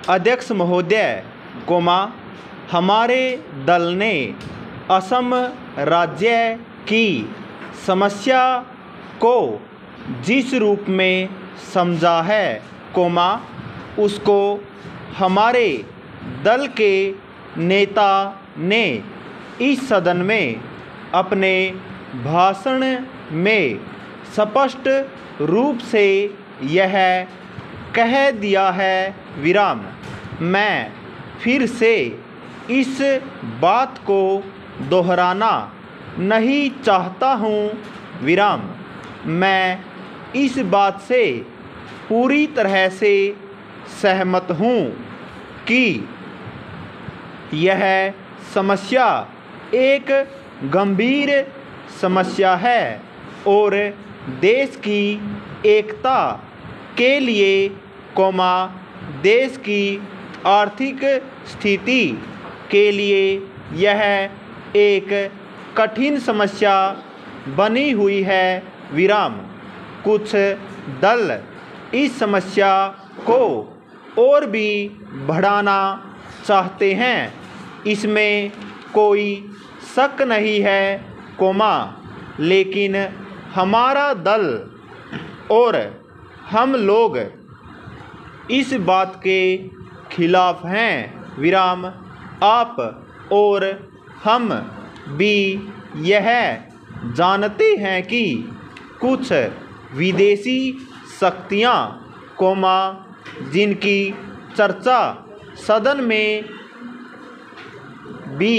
अध्यक्ष महोदय, हमारे दल ने असम राज्य की समस्या को जिस रूप में समझा है, उसको हमारे दल के नेता ने इस सदन में अपने भाषण में स्पष्ट रूप से यह कह दिया है। मैं फिर से इस बात को दोहराना नहीं चाहता हूँ। मैं इस बात से पूरी तरह से सहमत हूँ कि यह समस्या एक गंभीर समस्या है और देश की एकता के लिए, देश की आर्थिक स्थिति के लिए यह एक कठिन समस्या बनी हुई है। कुछ दल इस समस्या को और भी बढ़ाना चाहते हैं, इसमें कोई शक नहीं है, लेकिन हमारा दल और हम लोग इस बात के खिलाफ हैं। आप और हम भी यह जानते हैं कि कुछ विदेशी शक्तियाँ, जिनकी चर्चा सदन में भी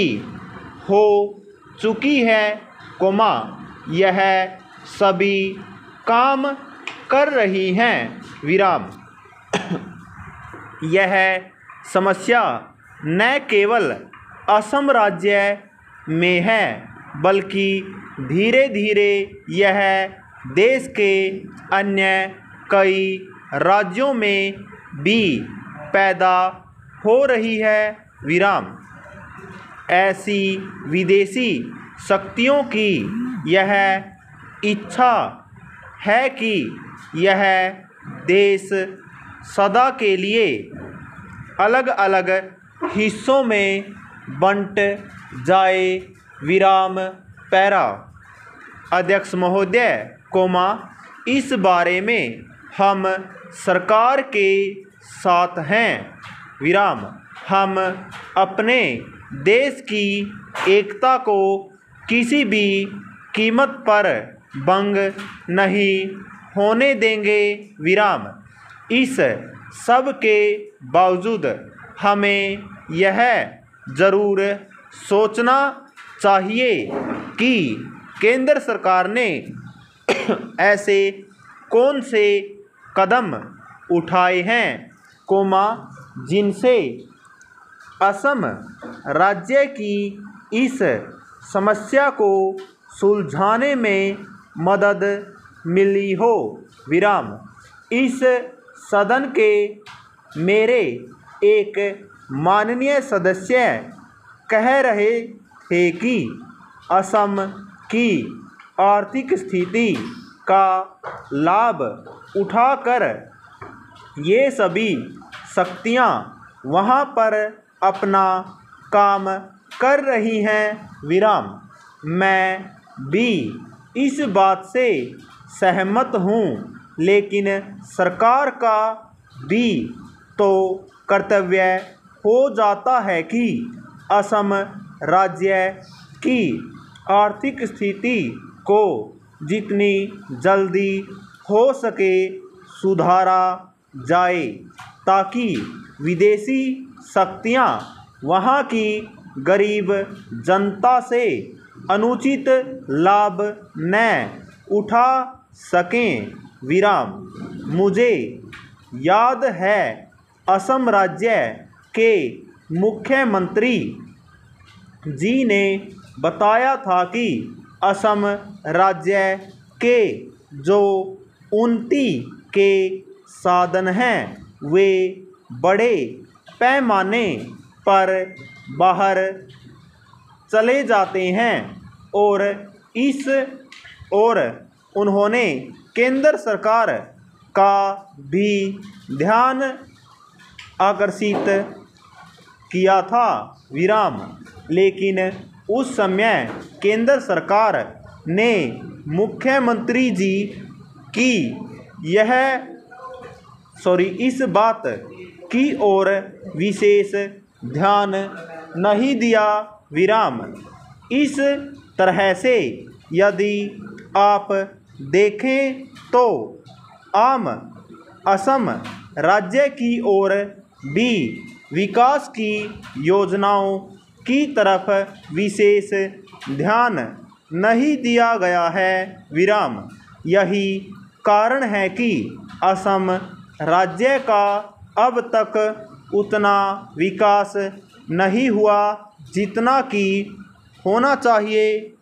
हो चुकी है, यह सभी काम कर रही हैं। यह समस्या न केवल असम राज्य में है, बल्कि धीरे धीरे यह देश के अन्य कई राज्यों में भी पैदा हो रही है। ऐसी विदेशी शक्तियों की यह इच्छा है कि यह देश सदा के लिए अलग अलग हिस्सों में बंट जाए। अध्यक्ष महोदय, इस बारे में हम सरकार के साथ हैं। हम अपने देश की एकता को किसी भी कीमत पर भंग नहीं होने देंगे। इस सब के बावजूद हमें यह ज़रूर सोचना चाहिए कि केंद्र सरकार ने ऐसे कौन से कदम उठाए हैं, जिनसे असम राज्य की इस समस्या को सुलझाने में मदद मिली हो। इस सदन के मेरे एक माननीय सदस्य कह रहे थे कि असम की आर्थिक स्थिति का लाभ उठाकर ये सभी शक्तियाँ वहाँ पर अपना काम कर रही हैं। मैं भी इस बात से सहमत हूँ, लेकिन सरकार का भी तो कर्तव्य हो जाता है कि असम राज्य की आर्थिक स्थिति को जितनी जल्दी हो सके सुधारा जाए, ताकि विदेशी शक्तियाँ वहाँ की गरीब जनता से अनुचित लाभ न उठा सकें। मुझे याद है, असम राज्य के मुख्यमंत्री जी ने बताया था कि असम राज्य के जो उन्नति के साधन हैं वे बड़े पैमाने पर बाहर चले जाते हैं और उन्होंने केंद्र सरकार का भी ध्यान आकर्षित किया था विराम। लेकिन उस समय केंद्र सरकार ने मुख्यमंत्री जी की इस बात की ओर विशेष ध्यान नहीं दिया विराम। इस तरह से यदि आप देखें तो असम राज्य की ओर भी विकास की योजनाओं की तरफ विशेष ध्यान नहीं दिया गया है विराम। यही कारण है कि असम राज्य का अब तक उतना विकास नहीं हुआ जितना कि होना चाहिए।